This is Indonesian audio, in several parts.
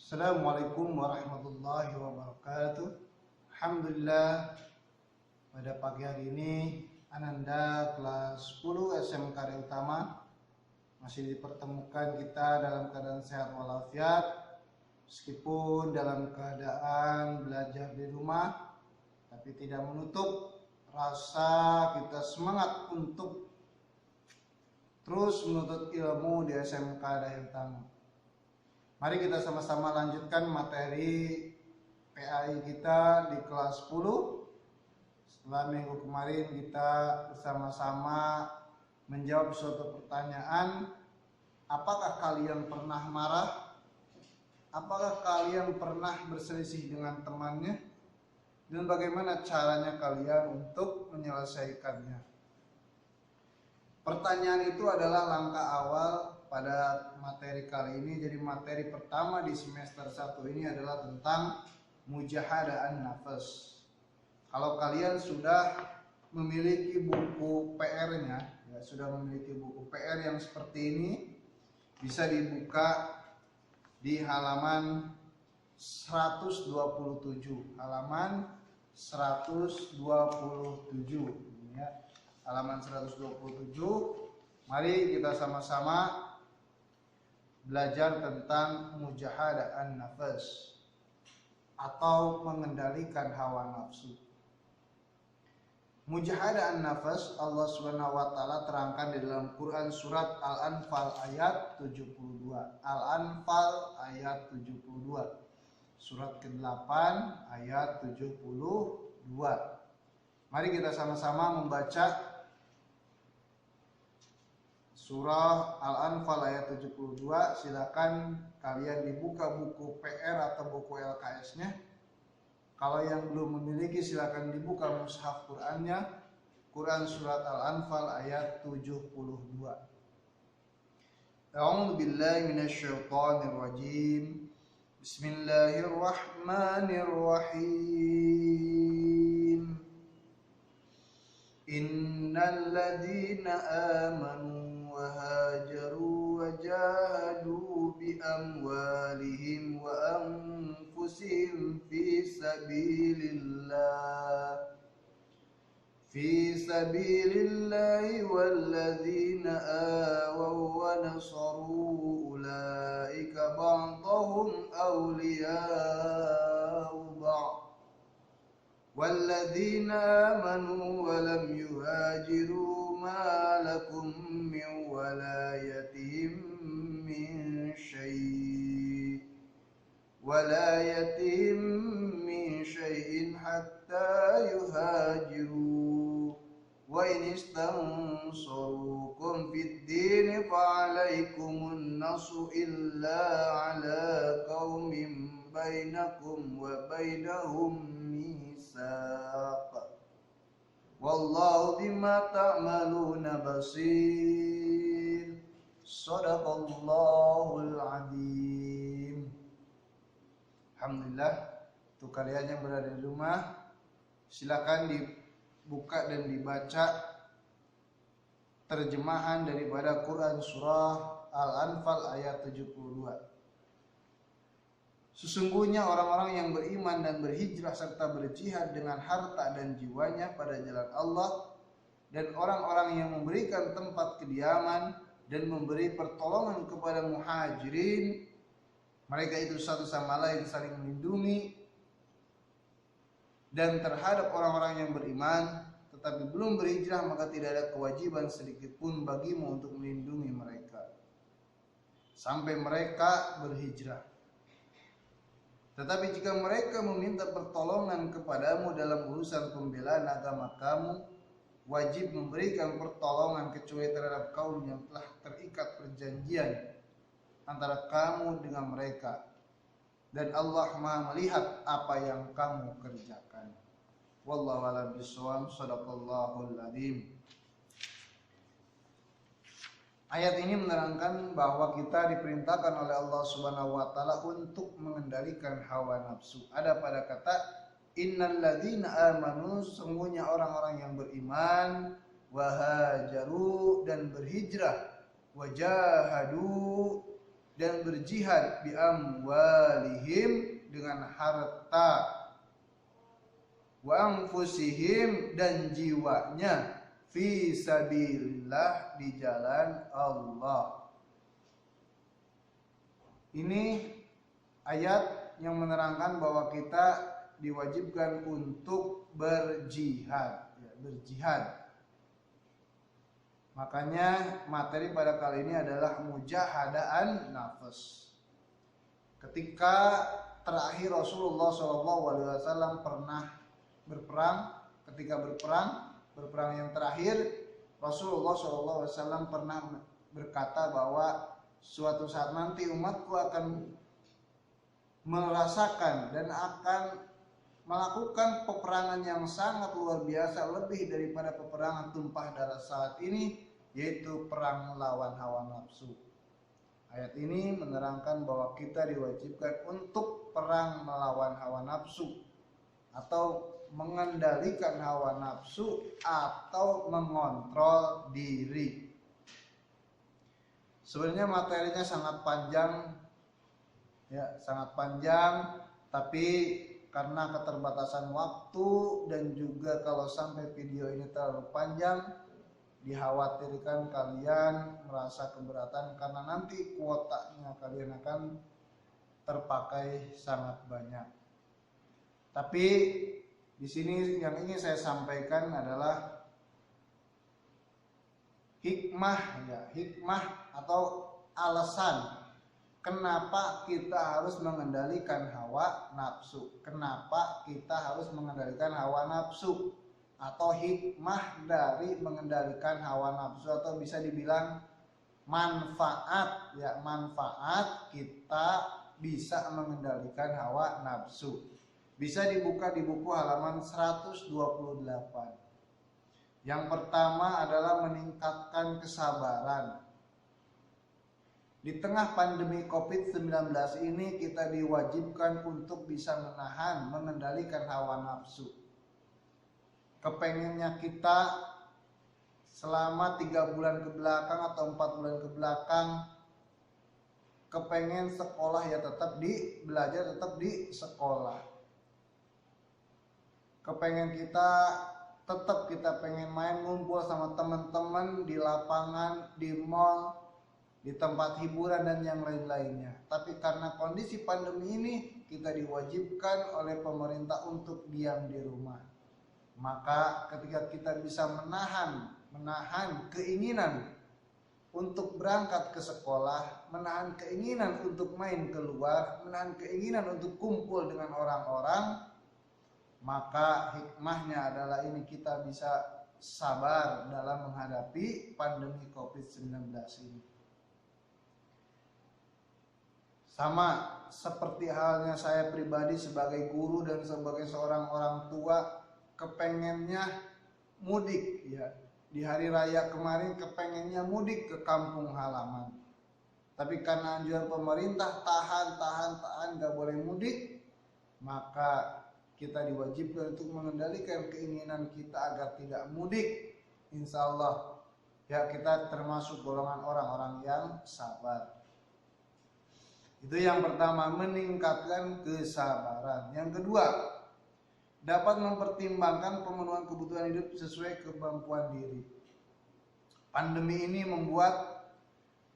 Assalamualaikum warahmatullahi wabarakatuh. Alhamdulillah, pada pagi hari ini Ananda kelas 10 SMK Utama masih dipertemukan kita dalam keadaan sehat walafiat, meskipun dalam keadaan belajar di rumah, tapi tidak menutup rasa kita semangat untuk terus menuntut ilmu di SMK Utama. Mari kita sama-sama lanjutkan materi PAI kita di kelas 10. Setelah minggu kemarin kita bersama-sama menjawab suatu pertanyaan, apakah kalian pernah marah? Apakah kalian pernah berselisih dengan temannya? Dan bagaimana caranya kalian untuk menyelesaikannya? Pertanyaan itu adalah langkah awal pada materi kali ini. Jadi materi pertama di semester 1 ini adalah tentang mujahadah an-nafas. Kalau kalian sudah memiliki buku PR-nya, sudah memiliki buku PR yang seperti ini, bisa dibuka di halaman 127. Halaman 127 ya. Halaman 127. Mari kita sama-sama belajar tentang mujahadah an-nafas atau mengendalikan hawa nafsu. Mujahadah an-nafas Allah Subhanahu wa taala terangkan di dalam Quran surat Al-Anfal ayat 72. Al-Anfal ayat 72. Surat ke-8 ayat 72. Mari kita sama-sama membaca surah Al-Anfal ayat 72. Silakan kalian dibuka buku PR atau buku LKS-nya. Kalau yang belum memiliki silakan dibuka mushaf Qur'annya. Quran surat Al-Anfal ayat 72. A'udzu billahi minasyaitonir rajim. Bismillahirrahmanirrahim. Innal ladzina amanu وهاجروا وجاهدوا بأموالهم وأنفسهم في سبيل الله والذين آووا ونصروا أولئك بعضهم أولياء بعض والذين آمنوا ولم يهاجروا ما لكم من ولايتهم من شيء حتى يهاجروا وإن استنصروكم في الدين فعليكم النصر إلا على قوم بينكم وبينهم ميثاق Wallahu bima ta'maluna basir. Shadaqallahul azim. Alhamdulillah, untuk kalian yang berada di rumah, silakan dibuka dan dibaca terjemahan daripada Quran surah Al-Anfal ayat 72. Sesungguhnya orang-orang yang beriman dan berhijrah serta berjihad dengan harta dan jiwanya pada jalan Allah, dan orang-orang yang memberikan tempat kediaman dan memberi pertolongan kepada muhajirin, mereka itu satu sama lain saling melindungi, dan terhadap orang-orang yang beriman tetapi belum berhijrah, maka tidak ada kewajiban sedikit pun bagimu untuk melindungi mereka sampai mereka berhijrah. Tetapi jika mereka meminta pertolongan kepadamu dalam urusan pembelaan agama kamu, wajib memberikan pertolongan kecuali terhadap kaum yang telah terikat perjanjian antara kamu dengan mereka. Dan Allah Maha melihat apa yang kamu kerjakan. Wallahu a'lam bishawab. Shadaqallahul azim. Ayat ini menerangkan bahwa kita diperintahkan oleh Allah Subhanahu wa taala untuk mengendalikan hawa nafsu. Ada pada kata innal ladzina amanu, sungguhnya orang-orang yang beriman, wahajaru dan berhijrah, wajahadu dan berjihad bi amwalihim dengan harta, wa anfusihim dan jiwanya, fi sabilillah di jalan Allah. Ini ayat yang menerangkan bahwa kita diwajibkan untuk berjihad, ya, berjihad. Makanya materi pada kali ini adalah mujahadaan nafas. Ketika terakhir Rasulullah SAW pernah berperang, ketika berperang yang terakhir, Rasulullah SAW pernah berkata bahwa suatu saat nanti umatku akan merasakan dan akan melakukan peperangan yang sangat luar biasa, lebih daripada peperangan tumpah darah saat ini, yaitu perang melawan hawa nafsu. Ayat ini menerangkan bahwa kita diwajibkan untuk perang melawan hawa nafsu, atau mengendalikan hawa nafsu, atau mengontrol diri. Sebenarnya materinya sangat panjang, ya, sangat panjang, tapi karena keterbatasan waktu dan juga kalau sampai video ini terlalu panjang, dikhawatirkan kalian merasa keberatan karena nanti kuotanya kalian akan terpakai sangat banyak. Tapi di sini yang ingin saya sampaikan adalah hikmah, ya, hikmah atau alasan kenapa kita harus mengendalikan hawa nafsu. Kenapa kita harus mengendalikan hawa nafsu, atau hikmah dari mengendalikan hawa nafsu, atau bisa dibilang manfaat, ya, manfaat kita bisa mengendalikan hawa nafsu. Bisa dibuka di buku halaman 128. Yang pertama adalah meningkatkan kesabaran. Di tengah pandemi COVID-19 ini kita diwajibkan untuk bisa menahan, mengendalikan hawa nafsu. Kepengennya kita selama 3 bulan ke belakang atau 4 bulan ke belakang, kepengen sekolah ya tetap belajar tetap di sekolah. Kepengen kita tetap kita pengen main, ngumpul sama teman-teman di lapangan, di mall, di tempat hiburan dan yang lain-lainnya. Tapi karena kondisi pandemi ini kita diwajibkan oleh pemerintah untuk diam di rumah. Maka ketika kita bisa menahan keinginan untuk berangkat ke sekolah, menahan keinginan untuk main keluar, menahan keinginan untuk kumpul dengan orang-orang, maka hikmahnya adalah ini kita bisa sabar dalam menghadapi pandemi COVID-19 ini. Sama seperti halnya saya pribadi sebagai guru dan sebagai seorang orang tua, kepengennya mudik, ya. Di hari raya kemarin kepengennya mudik ke kampung halaman. Tapi karena anjuran pemerintah tahan, gak boleh mudik, maka kita diwajibkan untuk mengendalikan keinginan kita agar tidak mudik. Insya Allah, ya, kita termasuk golongan orang-orang yang sabar. Itu yang pertama, meningkatkan kesabaran. Yang kedua, dapat mempertimbangkan pemenuhan kebutuhan hidup sesuai kemampuan diri. Pandemi ini membuat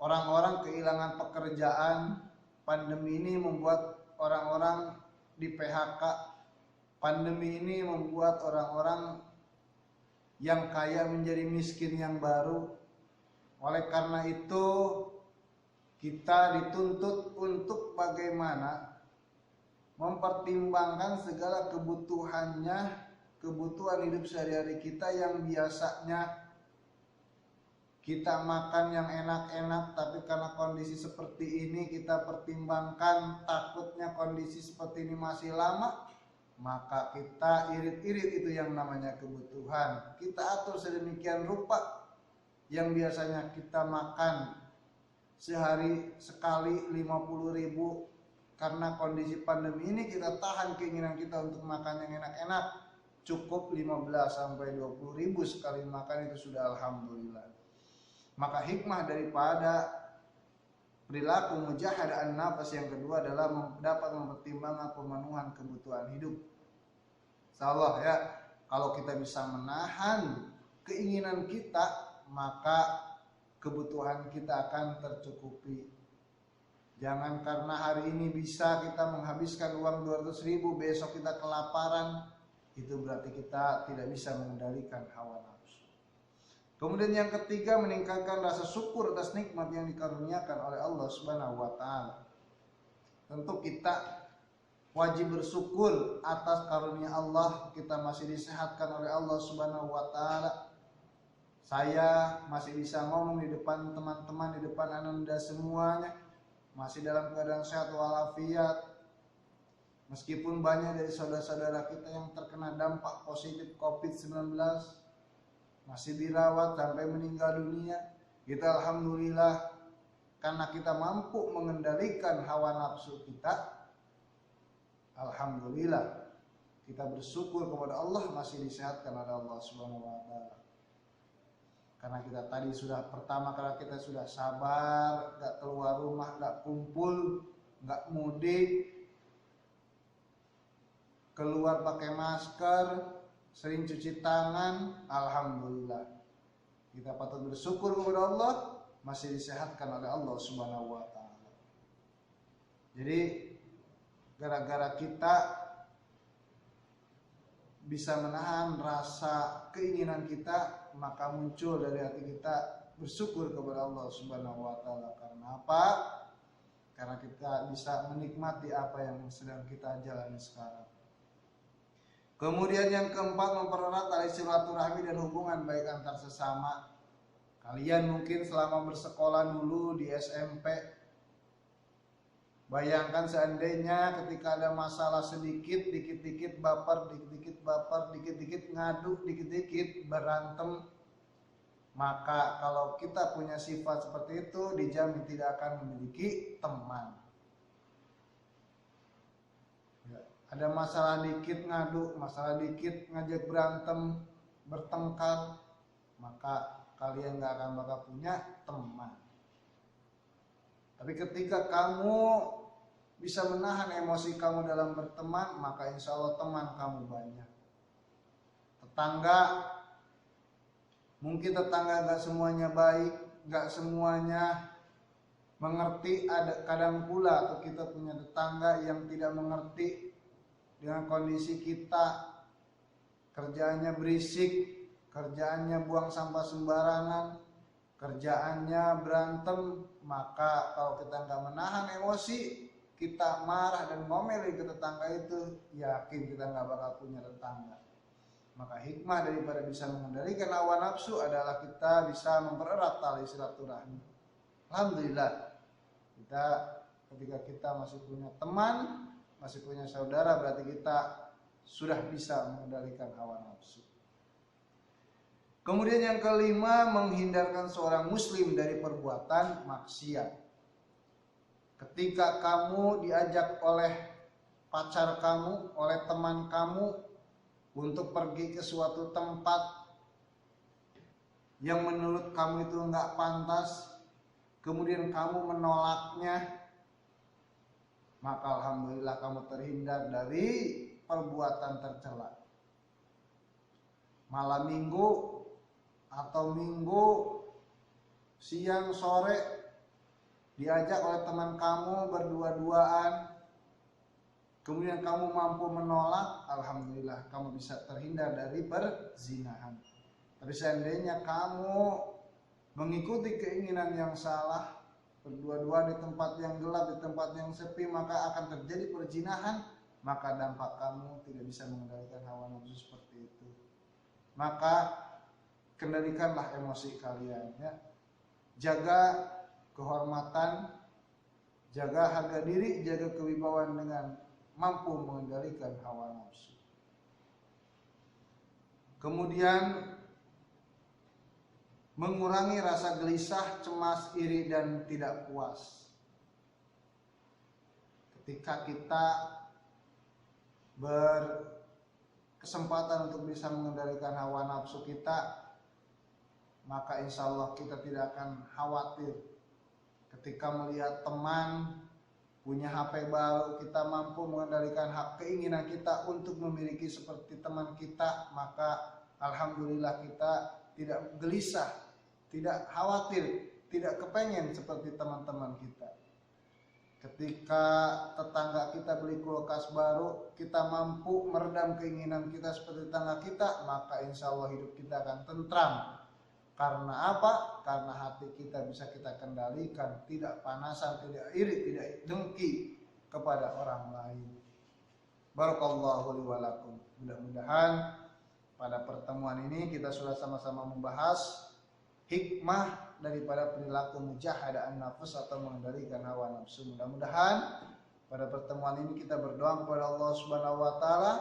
orang-orang kehilangan pekerjaan. Pandemi ini membuat orang-orang di PHK. Pandemi ini membuat orang-orang yang kaya menjadi miskin yang baru. Oleh karena itu, kita dituntut untuk bagaimana mempertimbangkan segala kebutuhan hidup sehari-hari kita yang biasanya kita makan yang enak-enak, tapi karena kondisi seperti ini kita pertimbangkan takutnya kondisi seperti ini masih lama, maka kita irit-irit itu yang namanya kebutuhan. Kita atur sedemikian rupa yang biasanya kita makan sehari sekali 50.000, karena kondisi pandemi ini kita tahan keinginan kita untuk makan yang enak-enak, cukup 15-20.000 sekali makan, itu sudah alhamdulillah. Maka hikmah daripada perilaku mujahadah an-nafas yang kedua adalah dapat mempertimbangkan pemenuhan kebutuhan hidup. Insyaallah ya, kalau kita bisa menahan keinginan kita, maka kebutuhan kita akan tercukupi. Jangan karena hari ini bisa kita menghabiskan uang 200.000, besok kita kelaparan, itu berarti kita tidak bisa mengendalikan hawa nafsu. Kemudian yang ketiga, meningkatkan rasa syukur atas nikmat yang dikaruniakan oleh Allah Subhanahu wa taala. Tentu kita wajib bersyukur atas karunia Allah, kita masih disehatkan oleh Allah Subhanahu wa taala. Saya masih bisa ngomong di depan teman-teman, di depan Ananda semuanya, masih dalam keadaan sehat walafiat. Meskipun banyak dari saudara-saudara kita yang terkena dampak positif COVID-19, masih dirawat sampai meninggal dunia, kita alhamdulillah karena kita mampu mengendalikan hawa nafsu kita. Alhamdulillah, kita bersyukur kepada Allah masih disehatkan oleh Allah Subhanahu wa taala. Karena kita tadi sudah pertama, karena kita sudah sabar, gak keluar rumah, gak kumpul, gak mudik, keluar pakai masker, sering cuci tangan, alhamdulillah. Kita patut bersyukur kepada Allah masih disehatkan oleh Allah Subhanahu wa taala. Jadi gara-gara kita bisa menahan rasa keinginan kita, maka muncul dari hati kita bersyukur kepada Allah Subhanahu wa taala. Karena apa? Karena kita bisa menikmati apa yang sedang kita jalani sekarang. Kemudian yang keempat, mempererat tali silaturahmi dan hubungan baik antar sesama. Kalian mungkin selama bersekolah dulu di SMP, bayangkan seandainya ketika ada masalah sedikit, dikit-dikit baper, dikit-dikit ngadu, dikit-dikit berantem. Maka kalau kita punya sifat seperti itu, dijamin tidak akan memiliki teman. Ya, ada masalah dikit ngadu, masalah dikit ngajak berantem, bertengkar, maka kalian gak akan bakal punya teman. Tapi ketika kamu bisa menahan emosi kamu dalam berteman, maka insya Allah teman kamu banyak. Tetangga, mungkin tetangga gak semuanya baik, gak semuanya mengerti. Ada kadang pula atau kita punya tetangga yang tidak mengerti dengan kondisi kita, kerjaannya berisik, kerjaannya buang sampah sembarangan, kerjaannya berantem. Maka kalau kita nggak menahan emosi, kita marah dan ngomeli ke tetangga itu, yakin kita nggak bakal punya tetangga. Maka hikmah daripada bisa mengendalikan hawa nafsu adalah kita bisa mempererat tali silaturahmi. Alhamdulillah, kita ketika kita masih punya teman, masih punya saudara, berarti kita sudah bisa mengendalikan hawa nafsu. Kemudian yang kelima, menghindarkan seorang muslim dari perbuatan maksiat. Ketika kamu diajak oleh pacar kamu, oleh teman kamu untuk pergi ke suatu tempat yang menurut kamu itu enggak pantas, kemudian kamu menolaknya, maka alhamdulillah kamu terhindar dari perbuatan tercela. Malam minggu atau minggu siang sore diajak oleh teman kamu berdua-duaan, kemudian kamu mampu menolak, alhamdulillah kamu bisa terhindar dari perzinahan. Tapi seandainya kamu mengikuti keinginan yang salah, berdua-dua di tempat yang gelap, di tempat yang sepi, maka akan terjadi perzinahan. Maka dampak kamu tidak bisa mengendalikan hawa nafsu seperti itu. Maka kendalikanlah emosi kalian, ya. Jaga kehormatan, jaga harga diri, jaga kewibawaan dengan mampu mengendalikan hawa nafsu. Kemudian mengurangi rasa gelisah, cemas, iri, dan tidak puas. Ketika kita berkesempatan untuk bisa mengendalikan hawa nafsu kita, maka insya Allah kita tidak akan khawatir Ketika melihat teman punya HP baru, kita mampu mengendalikan hak keinginan kita untuk memiliki seperti teman kita, maka alhamdulillah kita tidak gelisah, tidak khawatir, tidak kepengen seperti teman-teman kita. Ketika tetangga kita beli kulkas baru, kita mampu meredam keinginan kita seperti tetangga kita, maka insya Allah hidup kita akan tentram. Karena apa? Karena hati kita bisa kita kendalikan, tidak panasan, tidak iri, tidak dengki kepada orang lain. Barakallahu li wa lakum. Mudah-mudahan pada pertemuan ini kita sudah sama-sama membahas hikmah daripada perilaku mujahadah an-nafs atau mengendalikan hawa nafsu. Mudah-mudahan pada pertemuan ini kita berdoa kepada Allah Subhanahu wa taala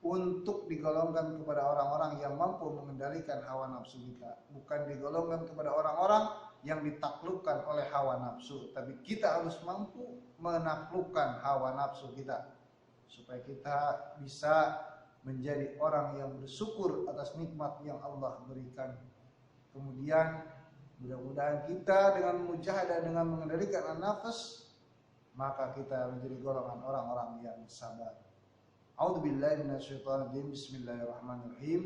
untuk digolongkan kepada orang-orang yang mampu mengendalikan hawa nafsu kita, bukan digolongkan kepada orang-orang yang ditaklukkan oleh hawa nafsu, tapi kita harus mampu menaklukkan hawa nafsu kita supaya kita bisa menjadi orang yang bersyukur atas nikmat yang Allah berikan. Kemudian mudah-mudahan kita dengan mujahadah, dengan mengendalikan an-nafs, maka kita menjadi golongan orang-orang yang sabar. A'udzubillahi minasyaitonirrajim. Bismillahirrahmanirrahim.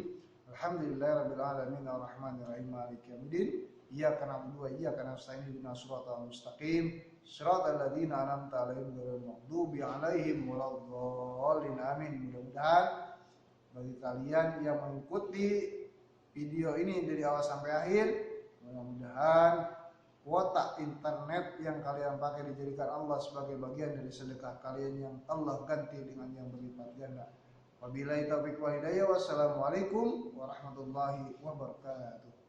Alhamdulillahirabbil alamin arrahmanir rahim maliki yaumiddin. Iyyaka na'budu wa iyyaka nasta'in ihdinas siratal mustaqim. Shiratal ladzina an'amta 'alaihim ghairil maghdubi 'alaihim waladdallin. Amin. Mudah-mudahan bagi kalian yang mengikuti video ini dari awal sampai akhir, mudah-mudahan kuota internet yang kalian pakai dijadikan Allah sebagai bagian dari sedekah kalian yang Allah ganti dengan yang berlipat ganda. Wabillahi taufiq wal hidayah. Wassalamualaikum warahmatullahi wabarakatuh.